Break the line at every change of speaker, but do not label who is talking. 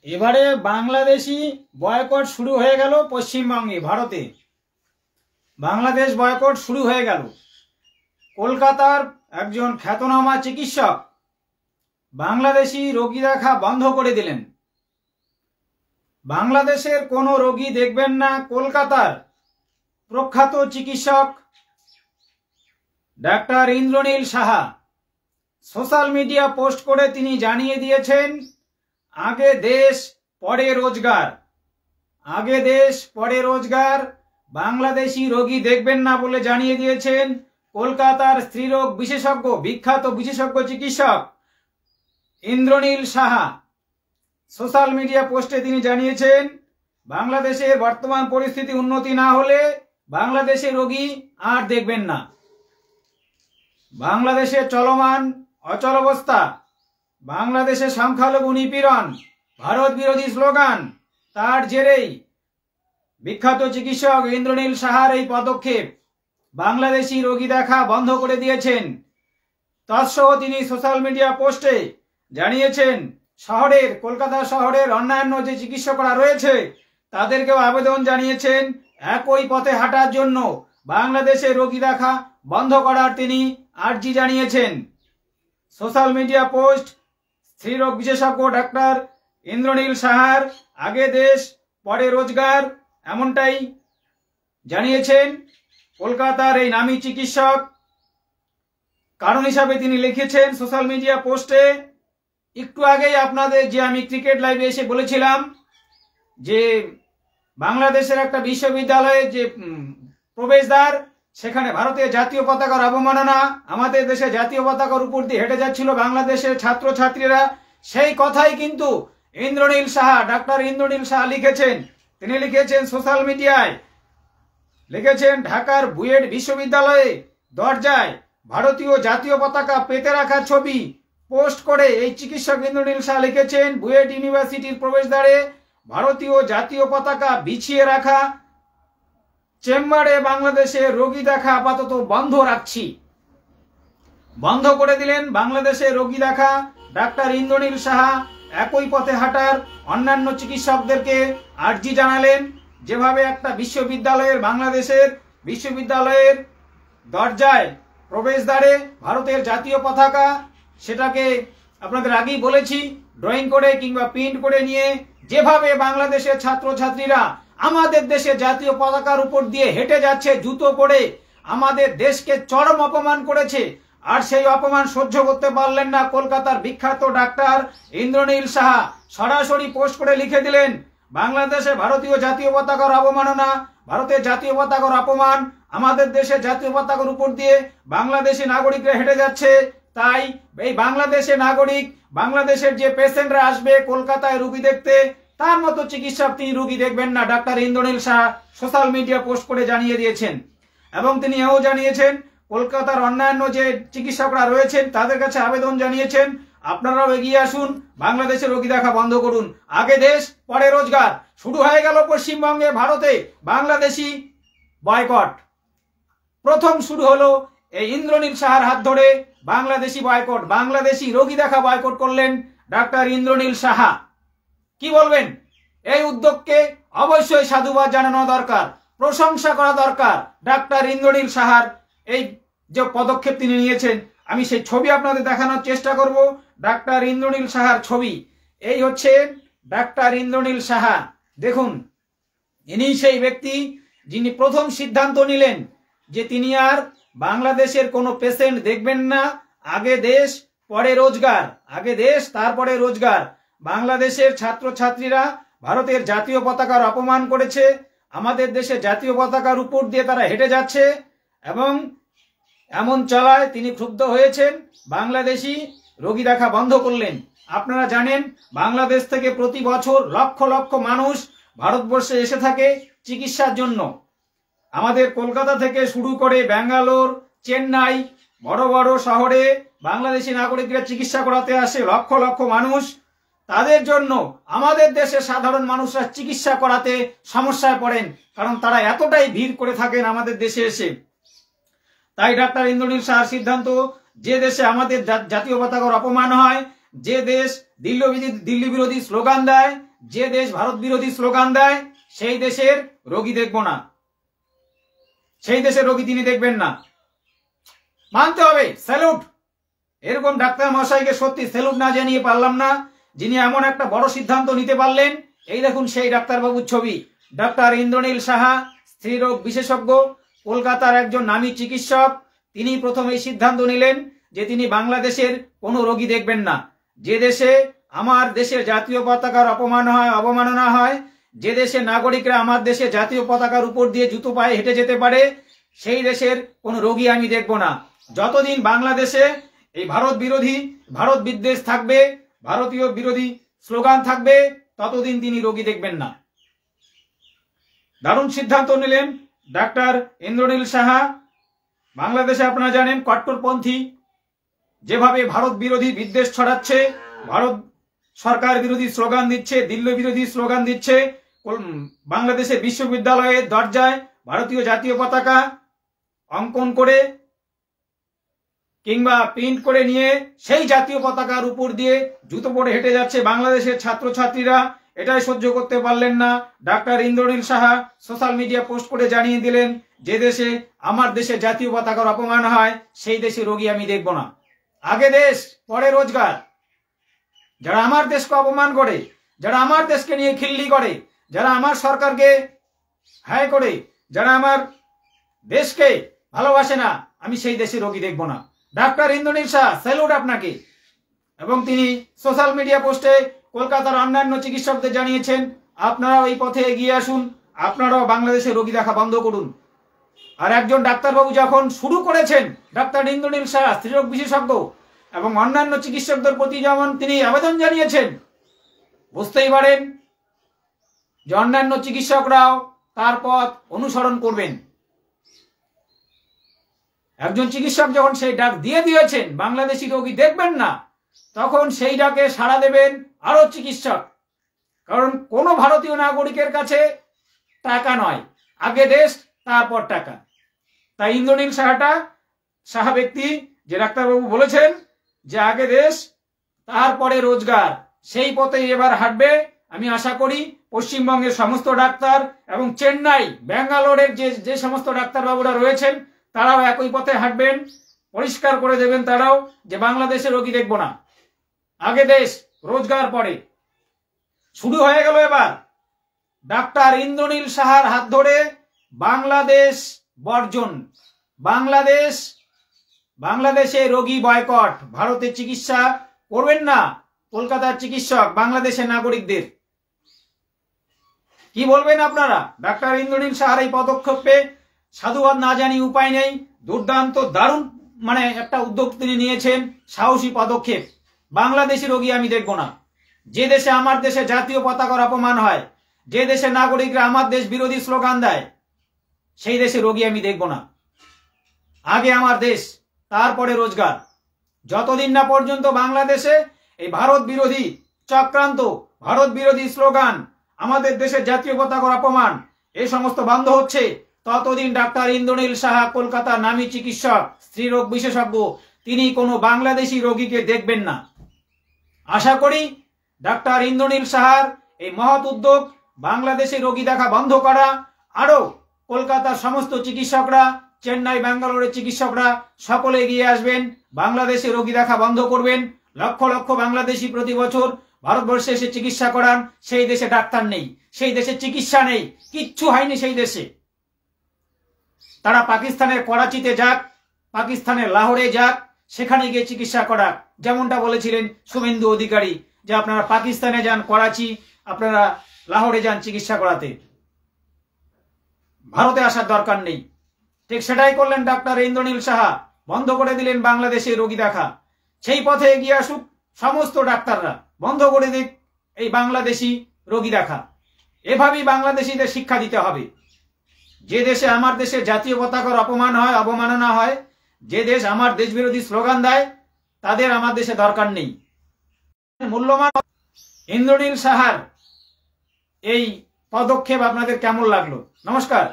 এবারে বাংলাদেশি বয়কট শুরু হয়ে গেল পশ্চিমবঙ্গে, ভারতে বাংলাদেশ বয়কট শুরু হয়ে গেল। কলকাতার একজন খ্যাতনামা চিকিৎসক বাংলাদেশি রোগী দেখা বন্ধ করে দিলেন। বাংলাদেশের কোনো রোগী দেখবেন না। কলকাতার প্রখ্যাত চিকিৎসক doctor Indranil Saha social media post করে তিনি জানিয়ে দিয়েছেন, আগে দেশ পরে রোজগার, আগে দেশ পরে রোজগার। বাংলাদেশি রোগী দেখবেন না বলে জানিয়ে দিয়েছেন কলকাতার স্ত্রীরোগ বিশেষজ্ঞ, বিখ্যাত বিশেষজ্ঞ চিকিৎসক ইন্দ্রনীল সাহা। সোশ্যাল মিডিয়া পোস্টে তিনি জানিয়েছেন, বাংলাদেশের বর্তমান পরিস্থিতি উন্নতি না হলে বাংলাদেশের রোগী আর দেখবেন না। বাংলাদেশের চলমান অচলাবস্থা, বাংলাদেশে সংখ্যালঘু নিপীড়ন, ভারত বিরোধী স্লোগান, তার জেরেই বিখ্যাত চিকিৎসক ইন্দ্রনীল সাহার এই পদক্ষেপ। বাংলাদেশি রোগী দেখা বন্ধ করে দিয়েছেন। তৎসহ তিনি সোশ্যাল মিডিয়া পোস্টে জানিয়েছেন, শহরের কলকাতা শহরের অন্যান্য যে চিকিৎসকরা রয়েছে তাদেরকেও আবেদন জানিয়েছেন একই পথে হাঁটার জন্য, বাংলাদেশে রোগী দেখা বন্ধ করার তিনি আর্জি জানিয়েছেন। সোশ্যাল মিডিয়া পোস্ট স্ত্রীরোগ বিশেষজ্ঞ ডাক্তার ইন্দ্রনীল সাহার আগে দেশ পরে রোজগার, এমনটাই জানিয়েছেন কলকাতার এই নামী চিকিৎসক। কারণ হিসাবে তিনি লিখেছেন সোশ্যাল মিডিয়া পোস্টে, একটু আগেই আপনাদের যে আমি ক্রিকেট লাইভে এসে বলেছিলাম যে বাংলাদেশের একটা বিশ্ববিদ্যালয়ে যে প্রবেশদ্বার, সেখানে ভারতের জাতীয় পতাকার অবমাননা, আমাদের দেশে জাতীয় পতাকার উপর দিয়ে হেঁটে যাচ্ছিল বাংলাদেশের ছাত্রছাত্রীরা, সেই কথাই কিন্তু ইন্দ্রনীল সাহা, ডাক্তার ইন্দ্রনীল সাহা লিখেছেন। তিনি লিখেছেন সোশ্যাল মিডিয়ায়, লিখেছেন ঢাকার বুয়েট বিশ্ববিদ্যালয়ে দরজায় ভারতীয় জাতীয় পতাকা পেতে রাখার ছবি পোস্ট করে এই চিকিৎসক ইন্দ্রনীল সাহা লিখেছেন, বুয়েট ইউনিভার্সিটির প্রবেশদ্বারে ভারতীয় জাতীয় পতাকা বিছিয়ে রাখা চেম্বারে বাংলাদেশে রোগী দেখা আপাতত বন্ধ রাখছি। বন্ধ করে দিলেন বাংলাদেশে রোগী দেখা। ডাক্তার ইন্দ্রনীল সাহা একই পথে হাঁটার অন্যান্য চিকিৎসকদেরকে আর্জি জানালেন। যেভাবে একটা বিশ্ববিদ্যালয়ের, বাংলাদেশের বিশ্ববিদ্যালয়ের দরজায় প্রবেশদ্বারে ভারতের জাতীয় পতাকা, সেটাকে আপনাদের আগেই বলেছি ড্রয়িং করে কিংবা প্রিন্ট করে নিয়ে যেভাবে বাংলাদেশের ছাত্রছাত্রীরা আমাদের দেশে জাতীয় পতাকার উপর দিয়ে হেঁটে যাচ্ছে জুতো পরে, আমাদের দেশকে চরম অপমান করেছে। আর সেই অপমান সহ্য করতে পারলেন না কলকাতার বিখ্যাত ডাক্তার ইন্দ্রনীল সাহা, সরাসরি পোস্ট করে লিখে দিলেন, বাংলাদেশে ভারতীয় জাতীয় পতাকার অবমাননা, ভারতের জাতীয় পতাকার অপমান, আমাদের দেশে জাতীয় পতাকার উপর দিয়ে বাংলাদেশি নাগরিকরা হেঁটে যাচ্ছে। তাই এই বাংলাদেশে নাগরিক, বাংলাদেশের যে পেশেন্টরা আসবে কলকাতায় রুগী দেখতে, তার মতো চিকিৎসক তিনি রুগী দেখবেন না, doctor Indranil Saha social media post করে জানিয়ে দিয়েছেন। এবং তিনি এও জানিয়েছেন, কলকাতার অন্যান্য যে চিকিৎসকরা রয়েছেন তাদের কাছে আবেদন জানিয়েছেন, আপনারাও এগিয়ে আসুন, বাংলাদেশে রোগী দেখা বন্ধ করুন, আগে দেশ পরে রোজগার। শুরু হয়ে গেল পশ্চিমবঙ্গে, ভারতে বাংলাদেশি বয়কট। প্রথম শুরু হলো এই ইন্দ্রনীল সাহার হাত ধরে বাংলাদেশি বয়কট, বাংলাদেশি রোগী দেখা বয়কট করলেন ডাক্তার ইন্দ্রনীল সাহা। কি বলবেন? এই উদ্যোগকে অবশ্যই সাধুবাদ জানানো দরকার, প্রশংসা করা দরকার। ডাক্তার ইন্দ্রনীল সাহার এই যে পদক্ষেপ তিনি নিয়েছেন, আমি সেই ছবি আপনাদের দেখানোর চেষ্টা করব। ডাক্তার ইন্দ্রনীল সাহার ছবি, এই হচ্ছে ডাক্তার ইন্দ্রনীল সাহা। দেখুন, ইনি সেই ব্যক্তি যিনি প্রথম সিদ্ধান্ত নিলেন যে তিনি আর বাংলাদেশের কোনো পেশেন্ট দেখবেন না, আগে দেশ পরে রোজগার, আগে দেশ তারপরে রোজগার। বাংলাদেশের ছাত্রছাত্রীরা ভারতের জাতীয় পতাকার অপমান করেছে, আমাদের দেশে জাতীয় পতাকার উপর দিয়ে তারা হেঁটে যাচ্ছে এবং এমন চলায় তিনি ক্ষুব্ধ হয়েছেন, বাংলাদেশি রোগী দেখা বন্ধ করলেন। আপনারা জানেন বাংলাদেশ থেকে প্রতি বছর লক্ষ লক্ষ মানুষ ভারতবর্ষে এসে থাকে চিকিৎসার জন্য। আমাদের কলকাতা থেকে শুরু করে ব্যাঙ্গালোর, চেন্নাই, বড় বড় শহরে বাংলাদেশি নাগরিকরা চিকিৎসা করাতে আসে লক্ষ লক্ষ মানুষ। তাদের জন্য আমাদের দেশের সাধারণ মানুষরা চিকিৎসা করাতে সমস্যায় পড়েন, কারণ তারা এতটাই ভিড় করে থাকেন আমাদের দেশে এসে। তাই ডাক্তার ইন্দ্রনীল সাহার সিদ্ধান্ত, যে দেশে আমাদের জাতীয় পতাকার অপমান হয়, যে দেশ দিল্লি বিরোধী স্লোগান দেয়, যে দেশ ভারত বিরোধী স্লোগান দেয় সেই দেশের রোগী দেখব না, সেই দেশের রোগী তিনি দেখবেন না। মানতে হবে, স্যালুট। এরকম ডাক্তার মশাইকে সত্যি স্যালুট না জানিয়ে পারলাম না, যিনি এমন একটা বড় সিদ্ধান্ত নিতে পারলেন। এই দেখুন সেই ডাক্তারবাবুর ছবি, ডাক্তার ইন্দ্রনীল সাহা, স্ত্রীরোগ বিশেষজ্ঞ, কলকাতার একজন নামী চিকিৎসক। তিনি প্রথম এই সিদ্ধান্ত নিলেন যে তিনি বাংলাদেশের কোনো রোগী দেখবেন না। যে দেশে আমার দেশের জাতীয় পতাকার অপমান হয়, অবমাননা হয়, যে দেশে নাগরিকরা আমার দেশে জাতীয় পতাকার উপর দিয়ে জুতো পায়ে হেঁটে যেতে পারে, সেই দেশের কোনো রোগী আমি দেখব না। যতদিন বাংলাদেশে এই ভারত বিরোধী, ভারত বিদ্বেষ থাকবে, ভারতীয় বিরোধী স্লোগান থাকবে, ততদিন তিনি রোগী দেখবেন না। দারুণ সিদ্ধান্ত নিলেন ডাক্তার ইন্দ্রনীল সাহা। বাংলাদেশে আপনারা জানেন কট্টরপন্থী যেভাবে ভারত বিরোধী বিদ্বেষ ছড়াচ্ছে, ভারত সরকার বিরোধী স্লোগান দিচ্ছে, দিল্লি বিরোধী স্লোগান দিচ্ছে, বাংলাদেশে বিশ্ববিদ্যালয়ের দরজায় ভারতীয় জাতীয় পতাকা অঙ্কন করে কিংবা প্রিন্ট করে নিয়ে সেই জাতীয় পতাকার উপর দিয়ে জুতো পরে হেঁটে যাচ্ছে বাংলাদেশের ছাত্রছাত্রীরা। এটাই সহ্য করতে পারলেন না doctor Indranil Saha. Social media post করে জানিয়ে দিলেন, যে দেশে আমার দেশে জাতীয় পতাকার অপমান হয় সেই দেশে রোগী আমি দেখব না। আগে দেশ পরে রোজগার। যারা আমার দেশকে অপমান করে, যারা আমার দেশকে নিয়ে খিল্লি করে, যারা আমার সরকারকে হায় করে, যারা আমার দেশকে ভালোবাসে না, আমি সেই দেশে রোগী দেখব না। ডাক্তার ইন্দ্রনীল সাহা, স্যালুট আপনাকে। এবং তিনি সোশ্যাল মিডিয়া পোস্টে কলকাতার অন্যান্য চিকিৎসকদের জানিয়েছেন, আপনারাও এই পথে এগিয়ে আসুন, আপনারাও বাংলাদেশে রোগী দেখা বন্ধ করুন। আর একজন ডাক্তারবাবু যখন শুরু করেছেন, ডাক্তার ইন্দ্রনীল সাহা স্ত্রীরোগ বিশেষজ্ঞ এবং অন্যান্য চিকিৎসকদের প্রতি যেমন তিনি আবেদন জানিয়েছেন, বুঝতেই পারেন যে অন্যান্য চিকিৎসকরাও তার পথ অনুসরণ করবেন। একজন চিকিৎসক যখন সেই ডাক দিয়ে দিয়েছেন বাংলাদেশি রোগী দেখবেন না, তখন সেই ডাকে সাড়া দেবেন আরো চিকিৎসক। কারণ কোনো ভারতীয় নাগরিকের কাছে টাকা নয়, আগে দেশ তারপর টাকা। তাই ইন্দ্রনীল সাহা ব্যক্তি যে ডাক্তারবাবু বলেছেন যে আগে দেশ তারপরে রোজগার, সেই পথে এবার হাঁটবে। আমি আশা করি পশ্চিমবঙ্গের সমস্ত ডাক্তার এবং চেন্নাই, ব্যাঙ্গালোরের যে সমস্ত ডাক্তারবাবুরা রয়েছেন তারাও একই পথে হাঁটবেন। পরিষ্কার করে দেবেন তারাও যে বাংলাদেশে রোগী দেখব না, আগে দেশ রোজগার পরে। শুরু হয়ে গেল এবার ডাক্তার ইন্দ্রনীল সাহার হাত ধরে বাংলাদেশ বর্জন, বাংলাদেশে রোগী বয়কট, ভারতে চিকিৎসা করবেন না কলকাতার চিকিৎসক বাংলাদেশের নাগরিকদের। কি বলবেন আপনারা? ডাক্তার ইন্দ্রনীল সাহার এই পদক্ষেপে সাধুবাদ না জানি উপায় নেই। দুর্দান্ত দারুণ একটা উদ্যোগ তিনি নিয়েছেন, সাহসী পদক্ষেপ। বাংলাদেশি রোগী আমি দেখব না। যে দেশে আমার দেশে জাতীয় পতাকার অপমান হয়, যে দেশে নাগরিকরা আমার দেশ বিরোধী স্লোগান দেয়, সেই দেশে রোগী আমি দেখব না। আগে আমার দেশ তারপরে রোজগার। যতদিন না পর্যন্ত বাংলাদেশে এই ভারত বিরোধী চক্রান্ত, ভারত বিরোধী স্লোগান, আমাদের দেশের জাতীয় পতাকার অপমান এই সমস্ত বন্ধ হচ্ছে, ততদিন ডাক্তার ইন্দ্রনীল সাহা, কলকাতার নামী চিকিৎসক, স্ত্রীরোগ বিশেষজ্ঞ, তিনি কোনো বাংলাদেশি রোগীকে দেখবেন না। আশা করি ডাক্তার ইন্দ্রনীল সাহার এই মহৎ উদ্যোগ, বাংলাদেশে রোগী দেখা বন্ধ করা, আরো কলকাতার সমস্ত চিকিৎসকরা, চেন্নাই, ব্যাঙ্গালোরের চিকিৎসকরা সকলে এগিয়ে আসবেন, বাংলাদেশে রোগী দেখা বন্ধ করবেন। লক্ষ লক্ষ বাংলাদেশি প্রতি বছর ভারতবর্ষে এসে চিকিৎসা করান, সেই দেশে ডাক্তার নেই, সেই দেশে চিকিৎসা নেই, কিচ্ছু হয়নি সেই দেশে। তারা পাকিস্তানের করাচিতে যাক, পাকিস্তানের লাহোরে যাক, সেখানে গিয়ে চিকিৎসা করা। যেমনটা বলেছিলেন শুভেন্দু অধিকারী যে আপনারা পাকিস্তানে যান, করাচি, আপনারা লাহোরে যান চিকিৎসা করাতে, ভারতে আসার দরকার নেই। ঠিক সেটাই করলেন ডাক্তার ইন্দ্রনীল সাহা, বন্ধ করে দিলেন বাংলাদেশে রোগী দেখা। সেই পথে এগিয়ে আসুক সমস্ত ডাক্তাররা, বন্ধ করে দিক এই বাংলাদেশি রোগী দেখা। এভাবেই বাংলাদেশিদের শিক্ষা দিতে হবে। যে দেশে আমার দেশের জাতীয় পতাকার অপমান হয়, অবমাননা হয়, যে দেশ আমার দেশ বিরোধী স্লোগান দেয়, তাদের আমার দেশে দরকার নেই। মূল্যবান ইন্দ্রনীল সাহার এই পদক্ষেপ আপনাদের কেমন লাগলো? নমস্কার।